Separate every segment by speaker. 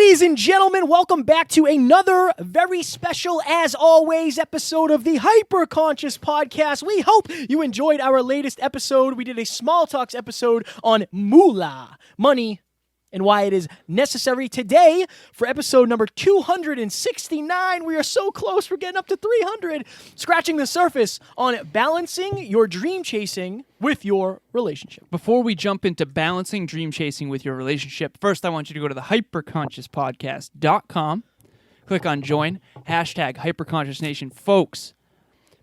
Speaker 1: Ladies and gentlemen, welcome back to another very special, as always, episode of the Hyperconscious Podcast. We hope you enjoyed our latest episode. We did a small talks episode on moolah, money, and why it is necessary. Today, for episode number 269, we are so close. We're getting up to 300, scratching the surface on balancing your dream chasing with your relationship.
Speaker 2: Before we jump into balancing dream chasing with your relationship, first I want you to go to the hyperconsciouspodcast.com, click on join, hashtag hyperconsciousnation. Folks,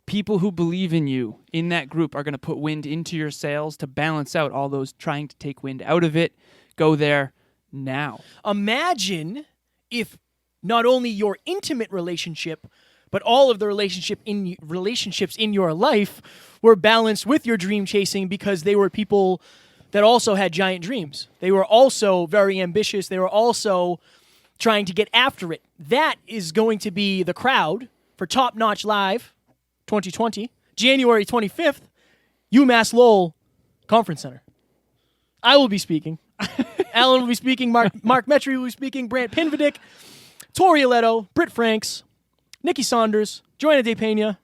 Speaker 2: people who believe in you in that group are going to put wind into your sails to balance out all those trying to take wind out of it. Go there now.
Speaker 1: Imagine if not only your intimate relationship, but all of the relationships in your life were balanced with your dream chasing because they were people that also had giant dreams. They were also very ambitious. They were also trying to get after it. That is going to be the crowd for Top Notch Live 2020, January 25th, UMass Lowell Conference Center. I will be speaking. Alan will be speaking. Mark Metry will be speaking. Brant Pinvidick, Tori Aletto, Britt Franks, Nikki Saunders, Joanna De Pena.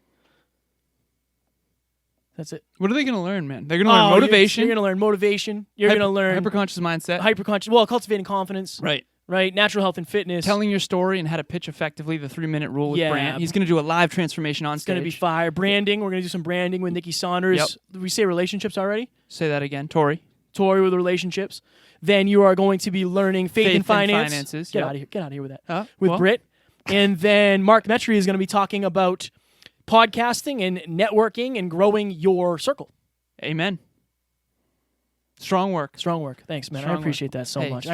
Speaker 1: That's it.
Speaker 2: What are they going to learn, man? They're going to learn motivation.
Speaker 1: You're going to learn motivation. You're going to learn
Speaker 2: hyperconscious mindset.
Speaker 1: Cultivating confidence.
Speaker 2: Right.
Speaker 1: Natural health and fitness.
Speaker 2: Telling your story and how to pitch effectively, the 3-minute rule with Brant. He's going to do a live transformation on stage.
Speaker 1: It's going to be fire. Branding. We're going to do some branding with Nikki Saunders.
Speaker 2: Yep.
Speaker 1: Did we say relationships already?
Speaker 2: Say that again. Tori
Speaker 1: with relationships. Then you are going to be learning faith and finances. Get
Speaker 2: yep.
Speaker 1: out of here. Get out of here with that.
Speaker 2: Well.
Speaker 1: Britt. And then Mark Metry is going to be talking about podcasting and networking and growing your circle.
Speaker 2: Amen. Strong work.
Speaker 1: Thanks, man.
Speaker 2: Strong
Speaker 1: I appreciate that so much.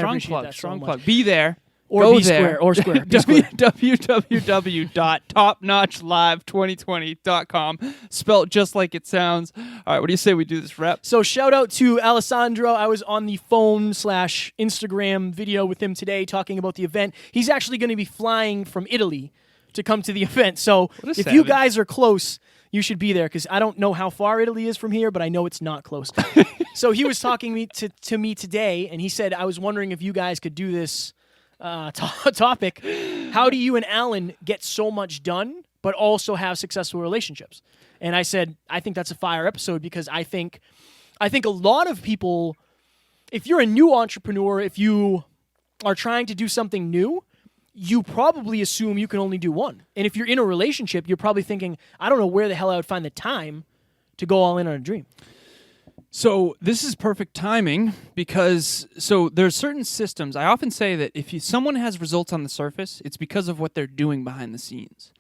Speaker 2: Strong plug. Be there.
Speaker 1: Or
Speaker 2: Go
Speaker 1: be
Speaker 2: there.
Speaker 1: square. Or square. Be square.
Speaker 2: www.topnotchlive2020.com. Spelled just like it sounds. All right, what do you say we do this rep?
Speaker 1: So shout out to Alessandro. I was on the phone/Instagram video with him today talking about the event. He's actually going to be flying from Italy to come to the event. So if you guys are close, you should be there because I don't know how far Italy is from here, but I know it's not close. So he was talking to me today, and he said, I was wondering if you guys could do this topic. How do you and Alan get so much done, but also have successful relationships? And I said, I think that's a fire episode because I think a lot of people, if you're a new entrepreneur, if you are trying to do something new, you probably assume you can only do one. And if you're in a relationship, you're probably thinking, I don't know where the hell I would find the time to go all in on a dream.
Speaker 2: So this is perfect timing because there's certain systems. I often say that if someone has results on the surface, it's because of what they're doing behind the scenes.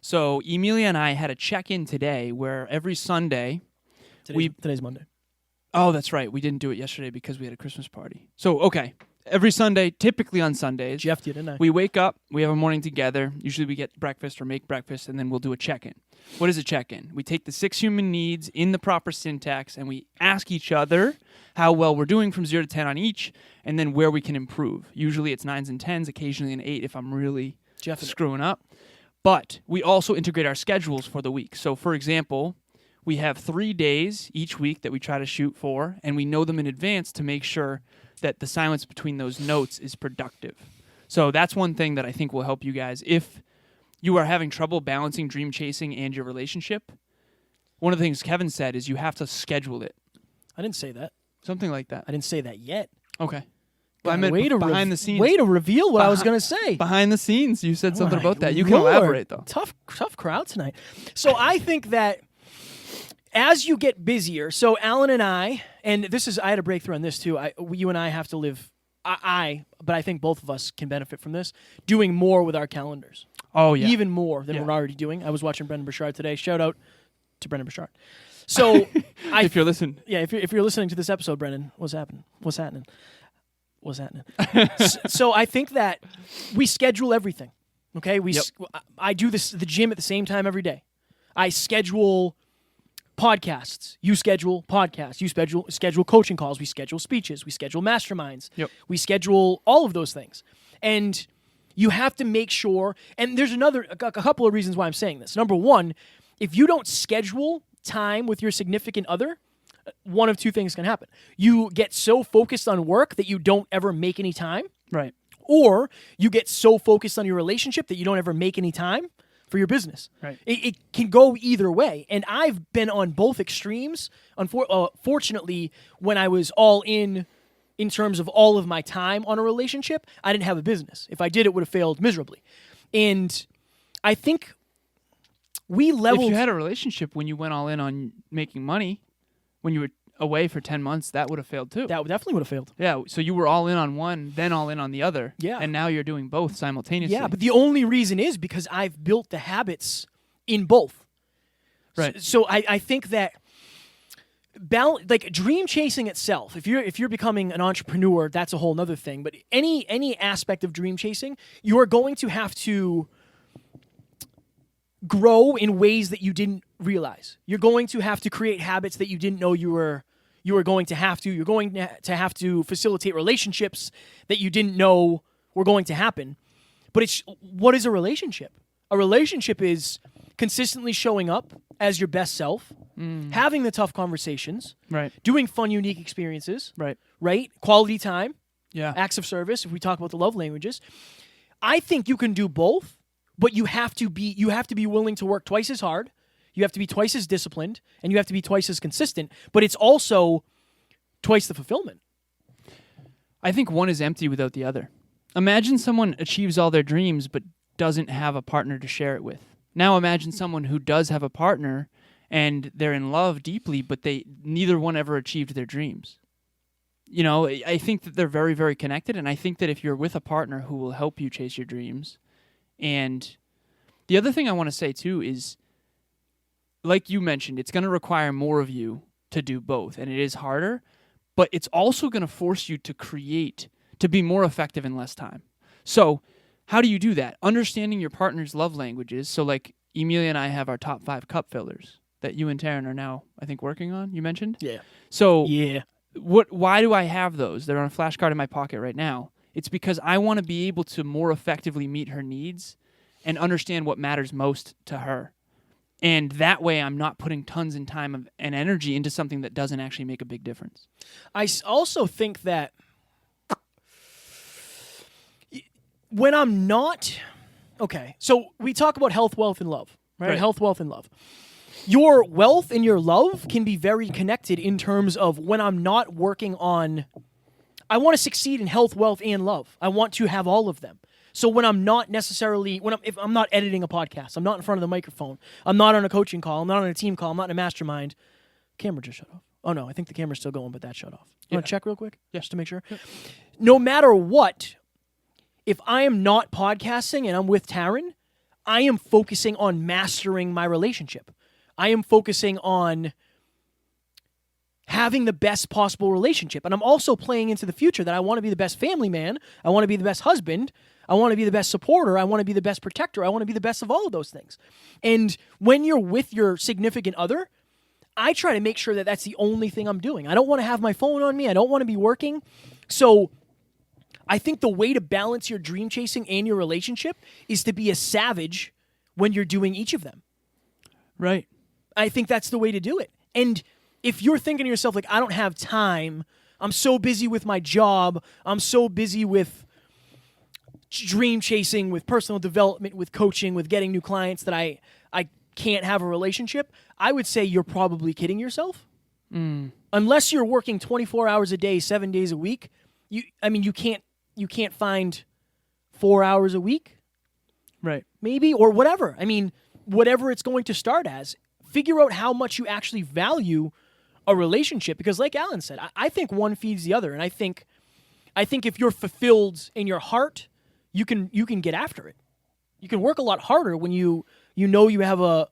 Speaker 2: So Emilia and I had a check-in today where every Sunday...
Speaker 1: Today's Monday.
Speaker 2: Oh, that's right. We didn't do it yesterday because we had a Christmas party. So, okay. Every Sunday, typically on Sundays,
Speaker 1: Jeff did, didn't I?
Speaker 2: We wake up, we have a morning together. Usually we get breakfast or make breakfast, and then we'll do a check-in. What is a check-in? We take the 6 human needs in the proper syntax, and we ask each other how well we're doing from 0 to 10 on each, and then where we can improve. Usually it's 9s and 10s, occasionally an 8 if I'm really screwing up. But we also integrate our schedules for the week. So, for example, we have 3 days each week that we try to shoot for, and we know them in advance to make sure that the silence between those notes is productive. So that's one thing that I think will help you guys. If you are having trouble balancing dream chasing and your relationship, one of the things Kevin said is you have to schedule it.
Speaker 1: I didn't say that.
Speaker 2: Something like that.
Speaker 1: I didn't say that yet.
Speaker 2: Okay. Well, I meant behind the scenes.
Speaker 1: Way to reveal what I was going to say.
Speaker 2: Behind the scenes, you said something about that. You can elaborate, though.
Speaker 1: Tough crowd tonight. So I think that as you get busier, so Alan and I had a breakthrough on this too. You and I have to live, but I think both of us can benefit from this, doing more with our calendars.
Speaker 2: Oh, yeah.
Speaker 1: Even more than we're already doing. I was watching Brendan Burchard today. Shout out to Brendan Burchard. So
Speaker 2: if you're listening.
Speaker 1: Yeah, if you're listening to this episode, Brendan, what's happening? So I think that we schedule everything. Okay? I do the gym at the same time every day. I schedule podcasts. You schedule podcasts. You schedule coaching calls. We schedule speeches. We schedule masterminds.
Speaker 2: Yep.
Speaker 1: We schedule all of those things. And you have to make sure, and there's a couple of reasons why I'm saying this. Number one, if you don't schedule time with your significant other, one of two things can happen. You get so focused on work that you don't ever make any time.
Speaker 2: Right.
Speaker 1: Or you get so focused on your relationship that you don't ever make any time for your business.
Speaker 2: Right.
Speaker 1: It can go either way. And I've been on both extremes. Fortunately, when I was all in terms of all of my time on a relationship, I didn't have a business. If I did, it would have failed miserably. And I think we leveled...
Speaker 2: If you had a relationship when you went all in on making money, when you were away for 10 months, that would have failed too.
Speaker 1: That definitely would have failed.
Speaker 2: Yeah, so you were all in on one, then all in on the other.
Speaker 1: Yeah.
Speaker 2: And now you're doing both simultaneously.
Speaker 1: Yeah, but the only reason is because I've built the habits in both.
Speaker 2: Right.
Speaker 1: So I think that like dream chasing itself, if you're becoming an entrepreneur, that's a whole nother thing. But any aspect of dream chasing, you are going to have to grow in ways that you didn't realize. You're going to have to create habits that you didn't know you were going to have to. You're going to have to facilitate relationships that you didn't know were going to happen. But what is a relationship? A relationship is consistently showing up as your best self, having the tough conversations,
Speaker 2: right,
Speaker 1: doing fun, unique experiences,
Speaker 2: right,
Speaker 1: quality time,
Speaker 2: yeah,
Speaker 1: acts of service. If we talk about the love languages, I think you can do both. But you have to be willing to work twice as hard. You have to be twice as disciplined, and you have to be twice as consistent. But it's also twice the fulfillment.
Speaker 2: I think one is empty without the other. Imagine someone achieves all their dreams but doesn't have a partner to share it with. Now imagine someone who does have a partner and they're in love deeply, but neither one ever achieved their dreams. You know, I think that they're very, very connected, and I think that if you're with a partner who will help you chase your dreams. And the other thing I want to say, too, is, like you mentioned, it's going to require more of you to do both, and it is harder, but it's also going to force you to be more effective in less time. So how do you do that? Understanding your partner's love languages. So, like, Emilia and I have our top 5 cup fillers that you and Taryn are now, I think, working on, you mentioned?
Speaker 1: Yeah.
Speaker 2: So
Speaker 1: yeah.
Speaker 2: Why do I have those? They're on a flashcard in my pocket right now. It's because I want to be able to more effectively meet her needs and understand what matters most to her. And that way I'm not putting tons and time and energy into something that doesn't actually make a big difference.
Speaker 1: I also think that when I'm not... Okay, so we talk about health, wealth, and love, right? Health, wealth, and love. Your wealth and your love can be very connected in terms of when I'm not working on... I want to succeed in health, wealth, and love. I want to have all of them. So when I'm not necessarily, if I'm not editing a podcast, I'm not in front of the microphone, I'm not on a coaching call, I'm not on a team call, I'm not in a mastermind. Camera just shut off. Oh no, I think the camera's still going, but that shut off. You want to check real quick?
Speaker 2: Yeah.
Speaker 1: Just to make sure? Yeah. No matter what, if I am not podcasting and I'm with Taryn, I am focusing on mastering my relationship. I am focusing on having the best possible relationship. And I'm also playing into the future that I want to be the best family man. I want to be the best husband. I want to be the best supporter. I want to be the best protector. I want to be the best of all of those things. And when you're with your significant other, I try to make sure that that's the only thing I'm doing. I don't want to have my phone on me. I don't want to be working. So I think the way to balance your dream chasing and your relationship is to be a savage when you're doing each of them.
Speaker 2: Right.
Speaker 1: I think that's the way to do it. And if you're thinking to yourself, like, I don't have time, I'm so busy with my job, I'm so busy with dream chasing, with personal development, with coaching, with getting new clients that I can't have a relationship, I would say you're probably kidding yourself. Unless you're working 24 hours a day, 7 days a week, you can't find 4 hours a week.
Speaker 2: Right.
Speaker 1: Maybe, or whatever. I mean, whatever it's going to start as. Figure out how much you actually value a relationship, because like Alan said, I think one feeds the other, and I think if you're fulfilled in your heart, you can get after it. You can work a lot harder when you know you have a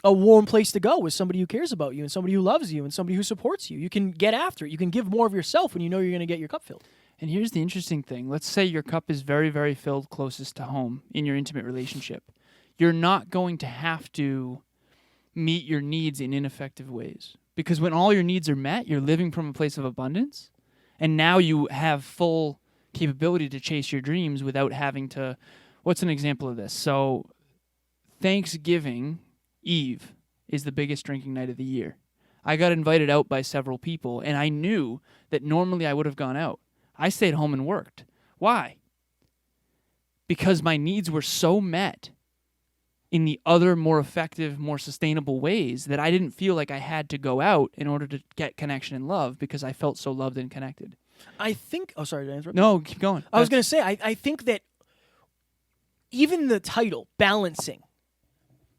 Speaker 1: warm place to go with somebody who cares about you and somebody who loves you and somebody who supports you. You can get after it. You can give more of yourself when you know you're going to get your cup filled.
Speaker 2: And here's the interesting thing. Let's say your cup is very, very filled closest to home in your intimate relationship. You're not going to have to meet your needs in ineffective ways. Because when all your needs are met, you're living from a place of abundance, and now you have full capability to chase your dreams without having to... What's an example of this? So Thanksgiving Eve is the biggest drinking night of the year. I got invited out by several people, and I knew that normally I would have gone out. I stayed home and worked. Why? Because my needs were so met in the other more effective, more sustainable ways that I didn't feel like I had to go out in order to get connection and love because I felt so loved and connected.
Speaker 1: I think... Oh, sorry, did I interrupt?
Speaker 2: No, keep going.
Speaker 1: I was going to say, I think that even the title, balancing,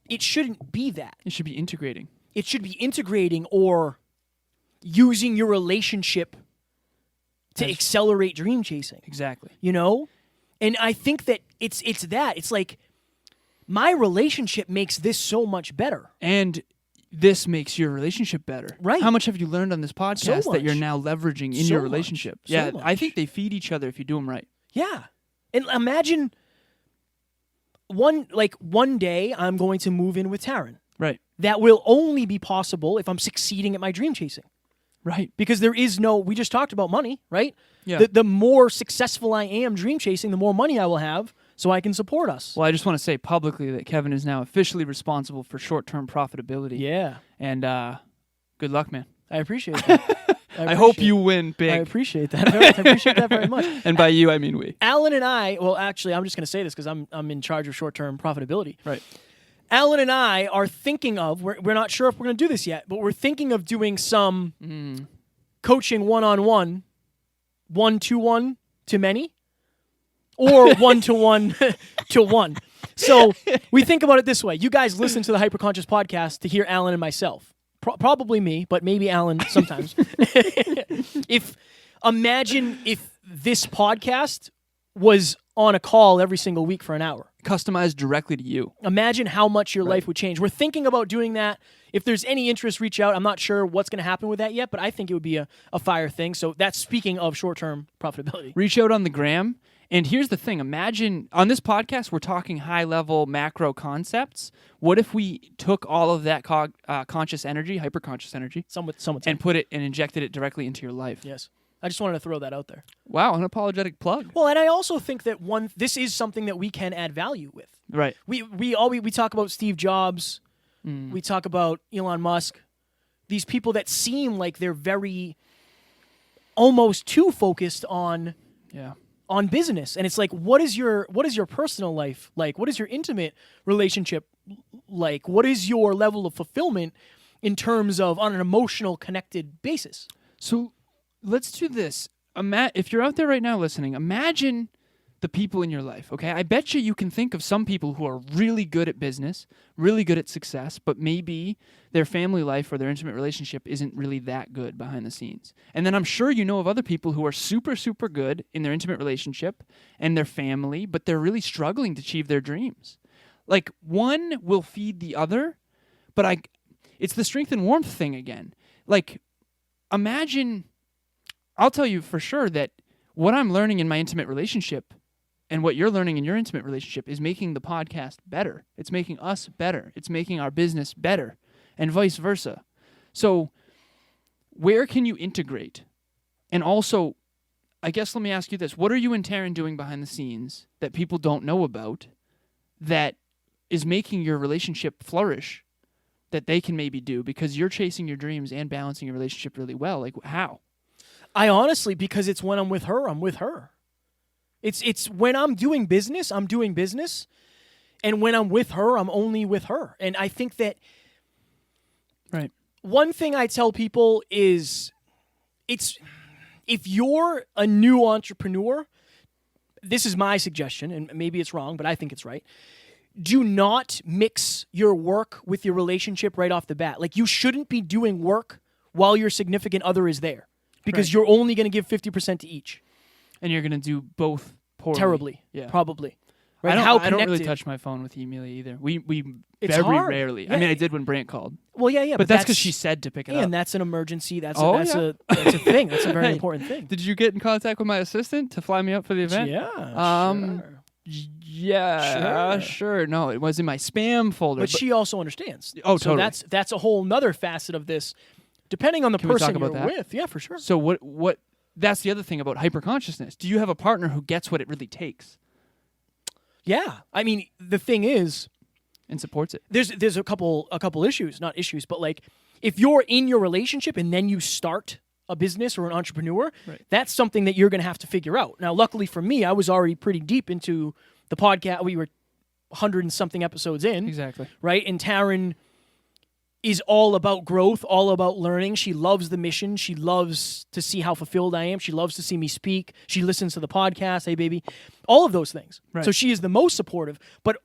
Speaker 1: it shouldn't be that.
Speaker 2: It should be integrating.
Speaker 1: It should be integrating or using your relationship to accelerate dream chasing.
Speaker 2: Exactly.
Speaker 1: You know? And I think that it's that. It's like, my relationship makes this so much better.
Speaker 2: And this makes your relationship better.
Speaker 1: Right.
Speaker 2: How much have you learned on this podcast that you're now leveraging in your relationship? Yeah, I think they feed each other if you do them right.
Speaker 1: Yeah. And imagine one day I'm going to move in with Taryn.
Speaker 2: Right.
Speaker 1: That will only be possible if I'm succeeding at my dream chasing.
Speaker 2: Right.
Speaker 1: Because there is no, we just talked about money, right?
Speaker 2: Yeah.
Speaker 1: The more successful I am dream chasing, the more money I will have so I can support us.
Speaker 2: Well, I just want to say publicly that Kevin is now officially responsible for short-term profitability.
Speaker 1: Yeah.
Speaker 2: And good luck, man.
Speaker 1: I appreciate that.
Speaker 2: I hope you win big.
Speaker 1: I appreciate that. I appreciate that very much.
Speaker 2: And by you, I mean we.
Speaker 1: Alan and I, well, actually, I'm just going to say this because I'm in charge of short-term profitability.
Speaker 2: Right.
Speaker 1: Alan and I are thinking of, we're not sure if we're going to do this yet, but we're thinking of doing some coaching one-on-one, 1-to-1 to many, or 1-to-1 to 1. So we think about it this way. You guys listen to the Hyperconscious podcast to hear Alan and myself. Probably me, but maybe Alan sometimes. Imagine if this podcast was on a call every single week for an hour.
Speaker 2: Customized directly to you.
Speaker 1: Imagine how much your life would change. We're thinking about doing that. If there's any interest, reach out. I'm not sure what's going to happen with that yet, but I think it would be a fire thing. So that's speaking of short-term profitability.
Speaker 2: Reach out on the gram. And here's the thing. Imagine, on this podcast, we're talking high-level macro concepts. What if we took all of that conscious energy, hyper-conscious energy, and put it and injected it directly into your life?
Speaker 1: Yes. I just wanted to throw that out there.
Speaker 2: Wow, unapologetic plug.
Speaker 1: Well, and I also think that this is something that we can add value with.
Speaker 2: Right.
Speaker 1: We talk about Steve Jobs. We talk about Elon Musk. These people that seem like they're very almost too focused on business. And it's like, what is your personal life like? What is your intimate relationship like? What is your level of fulfillment in terms of on an emotional connected basis?
Speaker 2: So let's do this. If you're out there right now listening, imagine the people in your life, okay? I bet you can think of some people who are really good at business, really good at success, but maybe their family life or their intimate relationship isn't really that good behind the scenes. And then I'm sure you know of other people who are super, super good in their intimate relationship and their family, but they're really struggling to achieve their dreams. Like, one will feed the other, but it's the strength and warmth thing again. Like, imagine... I'll tell you for sure that what I'm learning in my intimate relationship and what you're learning in your intimate relationship is making the podcast better. It's making us better. It's making our business better, and vice versa. So where can you integrate? And also, I guess let me ask you this. What are you and Taryn doing behind the scenes that people don't know about that is making your relationship flourish that they can maybe do because you're chasing your dreams and balancing your relationship really well? Like, how?
Speaker 1: I honestly, because it's when I'm with her, I'm with her. It's when I'm doing business, and when I'm with her, I'm only with her. And I think that one thing I tell people is if you're a new entrepreneur, this is my suggestion, and maybe it's wrong, but I think it's right. Do not mix your work with your relationship right off the bat. Like, you shouldn't be doing work while your significant other is there. Because you're only going to give 50% to each.
Speaker 2: And you're going to do both poorly.
Speaker 1: Terribly.
Speaker 2: Yeah.
Speaker 1: Probably. Right?
Speaker 2: I don't really touch my phone with Emilia either. We very rarely. Yeah. I mean, I did when Brant called.
Speaker 1: Well, yeah.
Speaker 2: But that's because she said to pick it up.
Speaker 1: And that's an emergency. That's a thing. That's a very important thing.
Speaker 2: Did you get in contact with my assistant to fly me up for the event?
Speaker 1: Yeah, sure.
Speaker 2: Yeah, sure. No, it was in my spam folder.
Speaker 1: But she also understands.
Speaker 2: Oh,
Speaker 1: so
Speaker 2: totally.
Speaker 1: That's a whole nother facet of this. Depending on the person you're with. Yeah, for sure.
Speaker 2: So what? That's the other thing about hyperconsciousness. Do you have a partner who gets what it really takes?
Speaker 1: Yeah. I mean, the thing is...
Speaker 2: And supports it.
Speaker 1: There's a couple issues. Not issues, but like, if you're in your relationship and then you start a business or an entrepreneur,
Speaker 2: Right.
Speaker 1: that's something that you're going to have to figure out. Now, luckily for me, I was already pretty deep into the podcast. We were 100 and something episodes in.
Speaker 2: Exactly.
Speaker 1: Right? And Taryn is all about growth, all about learning. She loves the mission. She loves to see how fulfilled I am. She loves to see me speak. She listens to the podcast, hey baby, all of those things.
Speaker 2: Right.
Speaker 1: So she is the most supportive, but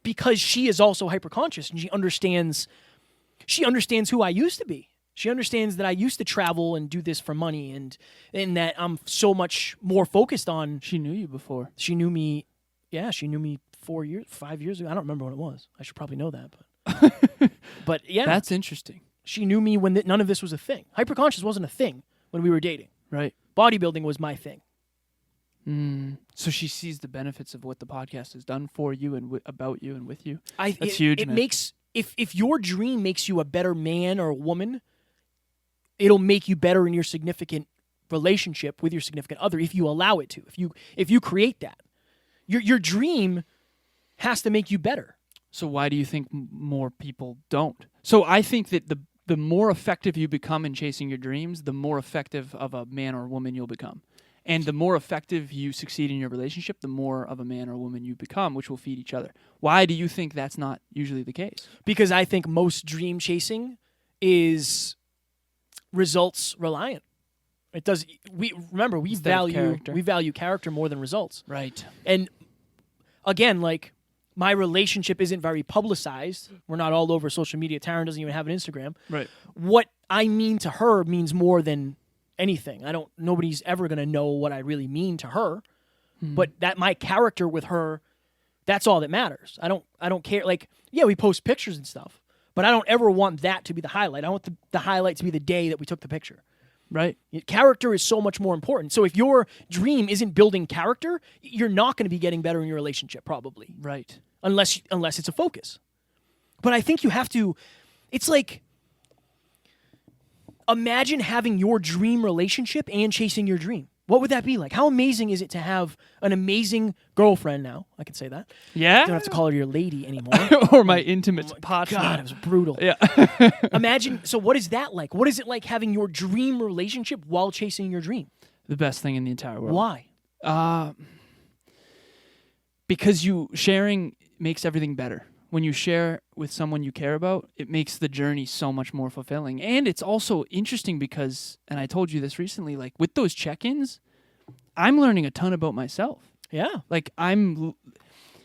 Speaker 1: because she is also hyper-conscious and she understands who I used to be. She understands that I used to travel and do this for money and that I'm so much more focused on.
Speaker 2: She knew you before.
Speaker 1: She knew me 5 years ago. I don't remember when it was. I should probably know that, but but yeah,
Speaker 2: That's interesting.
Speaker 1: she knew me when none of this was a thing. Hyperconscious wasn't a thing when we were dating.
Speaker 2: Right.
Speaker 1: Bodybuilding was my thing.
Speaker 2: So she sees the benefits of what the podcast has done for you and about you and with you.
Speaker 1: That's
Speaker 2: huge,
Speaker 1: It
Speaker 2: man.
Speaker 1: makes if your dream makes you a better man or a woman, it'll make you better in your significant relationship with your significant other if you allow it to. If you create that, your dream has to make you better.
Speaker 2: So why do you think more people don't? So I think that the more effective you become in chasing your dreams, the more effective of a man or woman you'll become. And the more effective you succeed in your relationship, the more of a man or woman you become, which will feed each other. Why do you think that's not usually the case?
Speaker 1: Because I think most dream chasing is results reliant. It does. We value character more than results.
Speaker 2: Right.
Speaker 1: And again, like my relationship isn't very publicized. We're not all over social media. Taryn doesn't even have an Instagram.
Speaker 2: Right.
Speaker 1: What I mean to her means more than anything. Nobody's ever going to know what I really mean to her. But that my character with her, that's all that matters. I don't care. Like, yeah, we post pictures and stuff, but I don't ever want that to be the highlight. I want the highlight to be the day that we took the picture.
Speaker 2: Right.
Speaker 1: Character is so much more important. So if your dream isn't building character, you're not going to be getting better in your relationship, probably.
Speaker 2: Right.
Speaker 1: Unless it's a focus. But I think you have to. It's like, imagine having your dream relationship and chasing your dream. What would that be like? How amazing is it to have an amazing girlfriend now? I can say that.
Speaker 2: Yeah.
Speaker 1: You don't have to call her your lady anymore.
Speaker 2: Or my intimate partner.
Speaker 1: God, it was brutal.
Speaker 2: Yeah.
Speaker 1: Imagine, so what is that like? What is it like having your dream relationship while chasing your dream?
Speaker 2: The best thing in the entire world.
Speaker 1: Why?
Speaker 2: Because sharing makes everything better. When you share with someone you care about, it makes the journey so much more fulfilling. And it's also interesting because, and I told you this recently, like with those check-ins, I'm learning a ton about myself.
Speaker 1: Yeah.
Speaker 2: Like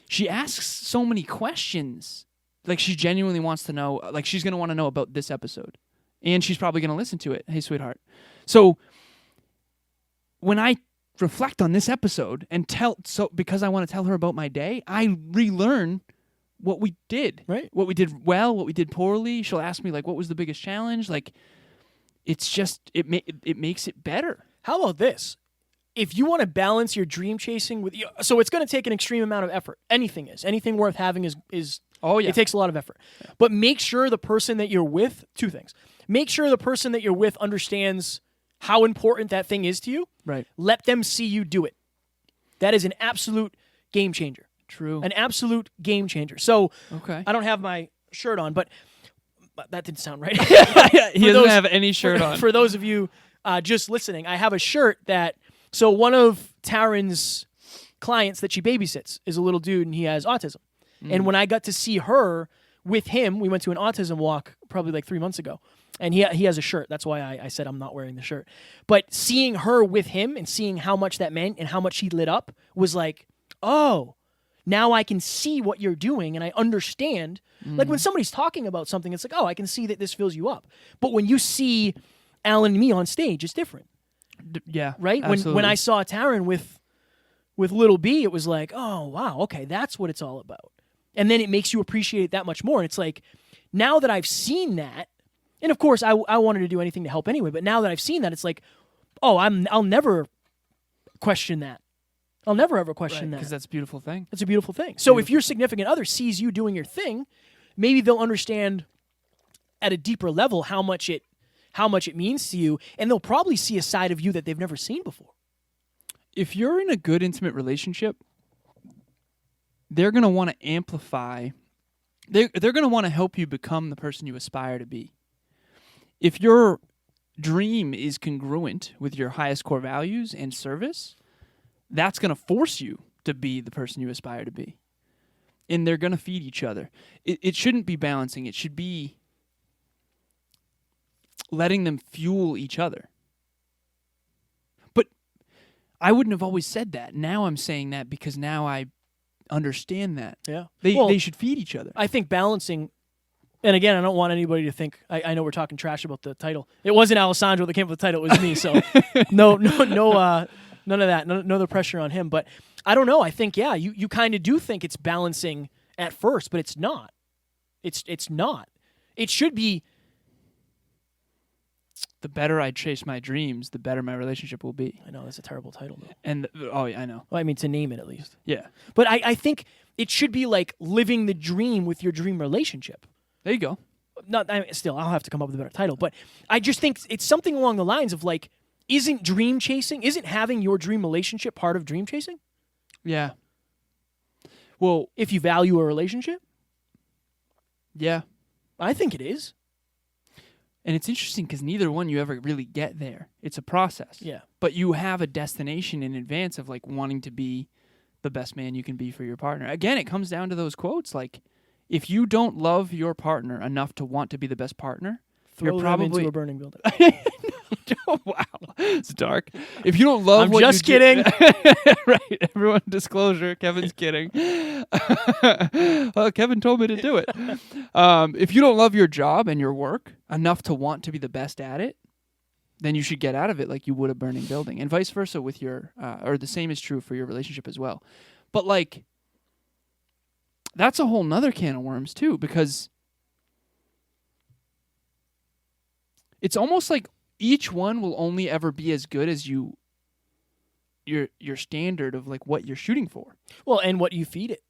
Speaker 2: she asks so many questions. Like she genuinely wants to know, like she's going to want to know about this episode. And she's probably going to listen to it. Hey, sweetheart. So when I reflect on this episode and because I want to tell her about my day, I relearn what we did.
Speaker 1: Right.
Speaker 2: What we did well, what we did poorly. She'll ask me, like, what was the biggest challenge? Like, it's just, it makes it better.
Speaker 1: How about this? If you want to balance your dream chasing with you, so it's going to take an extreme amount of effort. Anything worth having is
Speaker 2: Oh, yeah.
Speaker 1: It takes a lot of effort. Yeah. But make sure the person that you're with, two things. Make sure the person that you're with understands how important that thing is to you.
Speaker 2: Right.
Speaker 1: Let them see you do it. That is an absolute game changer.
Speaker 2: True.
Speaker 1: An absolute game changer. So,
Speaker 2: okay.
Speaker 1: I don't have my shirt on, but that didn't sound right.
Speaker 2: He doesn't have any shirt on.
Speaker 1: For those of you just listening, I have a shirt so one of Taryn's clients that she babysits is a little dude and he has autism. And when I got to see her with him, we went to an autism walk probably like 3 months ago. And he has a shirt. That's why I said I'm not wearing the shirt. But seeing her with him and seeing how much that meant and how much he lit up was like, oh, now I can see what you're doing and I understand. Like when somebody's talking about something, it's like, oh, I can see that this fills you up. But when you see Alan and me on stage, it's different.
Speaker 2: Yeah.
Speaker 1: Right?
Speaker 2: Absolutely.
Speaker 1: When I saw Taryn with little B, it was like, oh, wow, okay, that's what it's all about. And then it makes you appreciate it that much more. And it's like, now that I've seen that, and of course I wanted to do anything to help anyway, but now that I've seen that, it's like, oh, I'll never question that. I'll never ever question that.
Speaker 2: Because that's a beautiful thing.
Speaker 1: That's a beautiful thing. So if your significant other sees you doing your thing, maybe they'll understand at a deeper level how much it means to you, and they'll probably see a side of you that they've never seen before.
Speaker 2: If you're in a good intimate relationship, they're going to want to amplify. They're going to want to help you become the person you aspire to be. If you're dream is congruent with your highest core values and service, that's going to force you to be the person you aspire to be. And they're going to feed each other. It shouldn't be balancing. It should be letting them fuel each other. But I wouldn't have always said that. Now I'm saying that because now I understand that.
Speaker 1: Yeah.
Speaker 2: They should feed each other.
Speaker 1: I think balancing, and again, I don't want anybody to think, I know we're talking trash about the title. It wasn't Alessandro that came up with the title, it was me. So no, none of that. No other pressure on him. But I don't know. I think, yeah, you kind of do think it's balancing at first, but it's not. It's not. It should be.
Speaker 2: The better I chase my dreams, the better my relationship will be.
Speaker 1: I know, that's a terrible title, though.
Speaker 2: And, yeah, I know.
Speaker 1: Well, I mean, to name it at least.
Speaker 2: Yeah.
Speaker 1: But I think it should be like living the dream with your dream relationship.
Speaker 2: There you go.
Speaker 1: Still, I'll have to come up with a better title. But I just think it's something along the lines of like, isn't dream chasing, isn't having your dream relationship part of dream chasing?
Speaker 2: Yeah. Well,
Speaker 1: if you value a relationship?
Speaker 2: Yeah.
Speaker 1: I think it is.
Speaker 2: And it's interesting because neither one you ever really get there. It's a process.
Speaker 1: Yeah.
Speaker 2: But you have a destination in advance of like wanting to be the best man you can be for your partner. Again, it comes down to those quotes. Like, if you don't love your partner enough to want to be the best partner,
Speaker 1: you're probably into a burning building.
Speaker 2: Wow, it's dark. If you don't love,
Speaker 1: I'm just kidding.
Speaker 2: Right? Everyone, disclosure. Kevin's kidding. Well, Kevin told me to do it. If you don't love your job and your work enough to want to be the best at it, then you should get out of it like you would a burning building, and vice versa with your, or the same is true for your relationship as well. But like, that's a whole nother can of worms too, because it's almost like each one will only ever be as good as your standard of like what you're shooting for.
Speaker 1: Well, and what you feed it.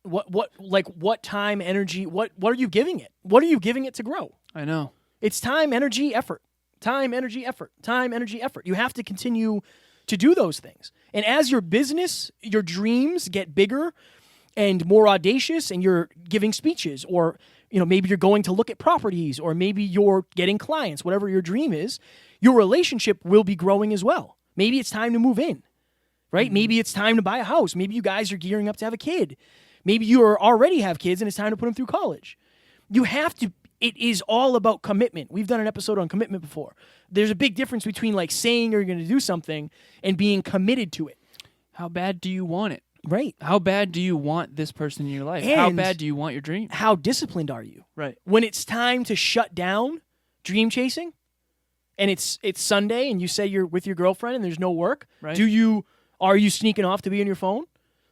Speaker 1: What time, energy, what are you giving it? What are you giving it to grow?
Speaker 2: I know.
Speaker 1: It's time, energy, effort. Time, energy, effort. Time, energy, effort. You have to continue to do those things. And as your business, your dreams get bigger and more audacious, and you're giving speeches, or maybe you're going to look at properties, or maybe you're getting clients, whatever your dream is, your relationship will be growing as well. Maybe it's time to move in, right? Mm-hmm. Maybe it's time to buy a house. Maybe you guys are gearing up to have a kid. Maybe you already have kids and it's time to put them through college. You have to, it is all about commitment. We've done an episode on commitment before. There's a big difference between like saying you're going to do something and being committed to it.
Speaker 2: How bad do you want it?
Speaker 1: Right.
Speaker 2: How bad do you want this person in your life?
Speaker 1: And
Speaker 2: how bad do you want your dream?
Speaker 1: How disciplined are you?
Speaker 2: Right.
Speaker 1: When it's time to shut down dream chasing, and it's Sunday, and you say you're with your girlfriend and there's no work,
Speaker 2: right.
Speaker 1: Are you sneaking off to be on your phone?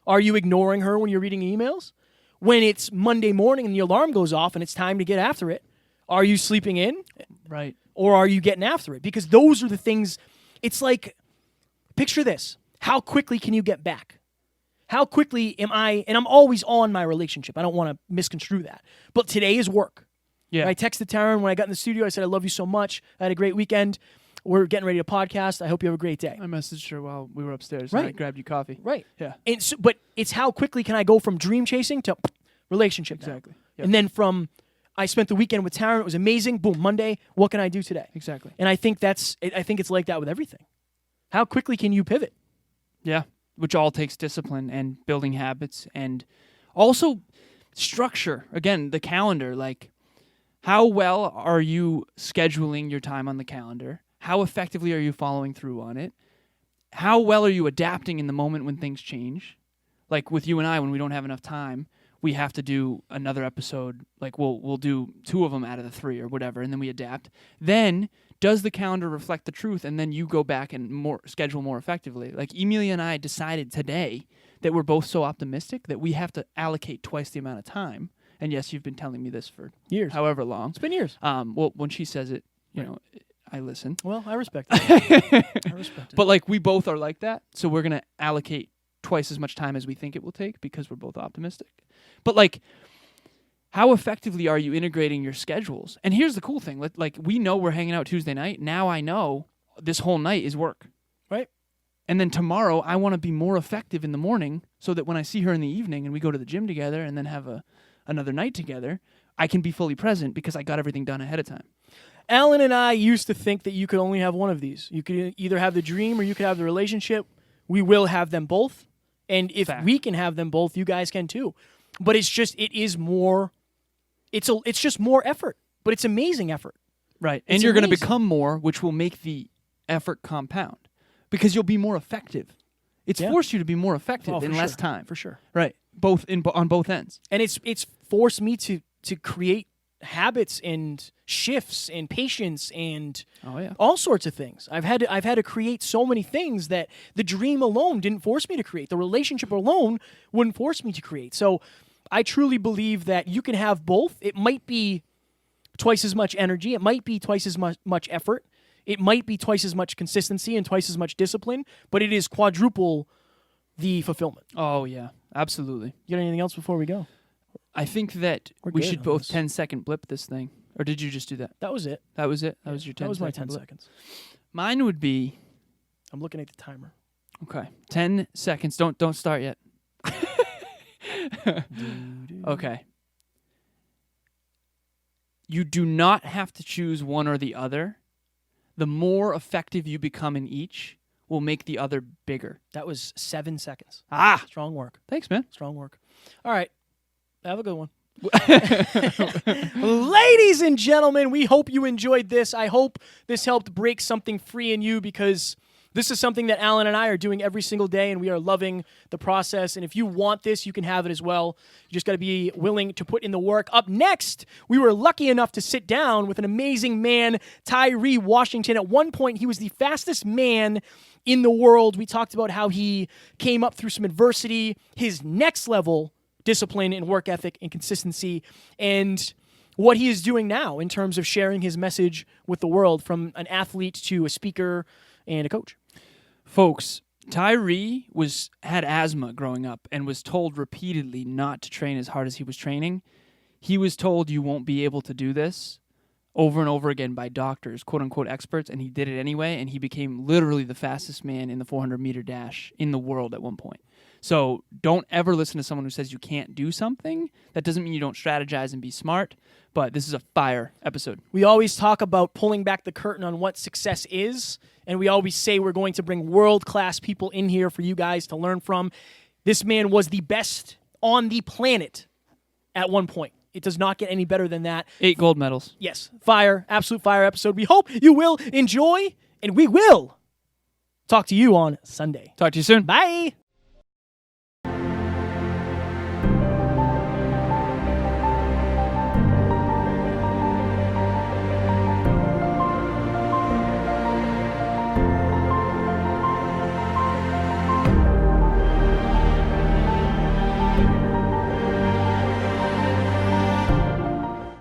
Speaker 1: Are you ignoring her when you're reading emails? When it's Monday morning and the alarm goes off and it's time to get after it, are you sleeping in?
Speaker 2: Right.
Speaker 1: Or are you getting after it? Because those are the things. It's like, picture this. How quickly can you get back? How quickly am I, and I'm always on my relationship. I don't want to misconstrue that. But today is work.
Speaker 2: Yeah.
Speaker 1: I texted Taryn when I got in the studio. I said, I love you so much. I had a great weekend. We're getting ready to podcast. I hope you have a great day.
Speaker 2: I messaged her while we were upstairs.
Speaker 1: Right.
Speaker 2: And I grabbed you coffee.
Speaker 1: Right.
Speaker 2: Yeah.
Speaker 1: And so, but it's how quickly can I go from dream chasing to relationship.
Speaker 2: Exactly.
Speaker 1: Yep. And then from, I spent the weekend with Taryn. It was amazing. Boom, Monday. What can I do today?
Speaker 2: Exactly.
Speaker 1: And I think it's like that with everything. How quickly can you pivot?
Speaker 2: Yeah. Which all takes discipline and building habits and also structure. Again, the calendar. Like, how well are you scheduling your time on the calendar? How effectively are you following through on it? How well are you adapting in the moment when things change? Like with you and I, when we don't have enough time, we have to do another episode. Like we'll do 2 of them out of the 3 or whatever, and then we adapt. Then does the calendar reflect the truth? And then you go back and schedule more effectively. Like Emilia and I decided today that we're both so optimistic that we have to allocate twice the amount of time. And yes, you've been telling me this for
Speaker 1: years,
Speaker 2: however long.
Speaker 1: It's been years.
Speaker 2: Well, when she says it, you know, I listen.
Speaker 1: Well, I respect it. I respect it.
Speaker 2: But like we both are like that, so we're gonna allocate twice as much time as we think it will take because we're both optimistic. But like, how effectively are you integrating your schedules? And here's the cool thing: like we know we're hanging out Tuesday night. Now I know this whole night is work,
Speaker 1: right?
Speaker 2: And then tomorrow I want to be more effective in the morning, so that when I see her in the evening and we go to the gym together and then have another night together, I can be fully present because I got everything done ahead of time.
Speaker 1: Alan and I used to think that you could only have one of these. You could either have the dream or you could have the relationship. We will have them both. And if we can have them both, you guys can too. But it's just more effort. But it's amazing effort.
Speaker 2: Right. And you're going to become more, which will make the effort compound. Because you'll be more effective. It's forced you to be more effective in less time.
Speaker 1: For sure.
Speaker 2: Right. On both ends.
Speaker 1: And it's forced me to create habits and shifts and patience and all sorts of things. I've had to create so many things that the dream alone didn't force me to create. The relationship alone wouldn't force me to create. So I truly believe that you can have both. It might be twice as much energy. It might be twice as much effort. It might be twice as much consistency and twice as much discipline, but it is quadruple the fulfillment.
Speaker 2: Oh, yeah. Absolutely.
Speaker 1: You got anything else before we go?
Speaker 2: I think that we should both 10-second blip this thing. Or did you just do that?
Speaker 1: That was it.
Speaker 2: That was it? That was your 10
Speaker 1: That was my
Speaker 2: second
Speaker 1: 10
Speaker 2: blip?
Speaker 1: seconds.
Speaker 2: Mine would be...
Speaker 1: I'm looking at the timer.
Speaker 2: Okay. 10 seconds. Don't start yet. Okay. You do not have to choose one or the other. The more effective you become in each will make the other bigger.
Speaker 1: That was 7 seconds.
Speaker 2: Ah!
Speaker 1: Strong work.
Speaker 2: Thanks, man.
Speaker 1: Strong work. All right. Have a good one. Ladies and gentlemen, we hope you enjoyed this. I hope this helped break something free in you because this is something that Alan and I are doing every single day, and we are loving the process. And if you want this, you can have it as well. You just got to be willing to put in the work. Up next, we were lucky enough to sit down with an amazing man, Tyree Washington. At one point, he was the fastest man in the world. We talked about how he came up through some adversity, his next level discipline and work ethic and consistency, and what he is doing now in terms of sharing his message with the world, from an athlete to a speaker and a coach.
Speaker 2: Folks, Tyree had asthma growing up and was told repeatedly not to train as hard as he was training. He was told you won't be able to do this over and over again by doctors, quote-unquote experts, and he did it anyway, and he became literally the fastest man in the 400-meter dash in the world at one point. So don't ever listen to someone who says you can't do something. That doesn't mean you don't strategize and be smart, but this is a fire episode.
Speaker 1: We always talk about pulling back the curtain on what success is, and we always say we're going to bring world-class people in here for you guys to learn from. This man was the best on the planet at one point. It does not get any better than that.
Speaker 2: 8 gold medals.
Speaker 1: Yes, fire, absolute fire episode. We hope you will enjoy, and we will talk to you on Sunday.
Speaker 2: Talk to you soon.
Speaker 1: Bye.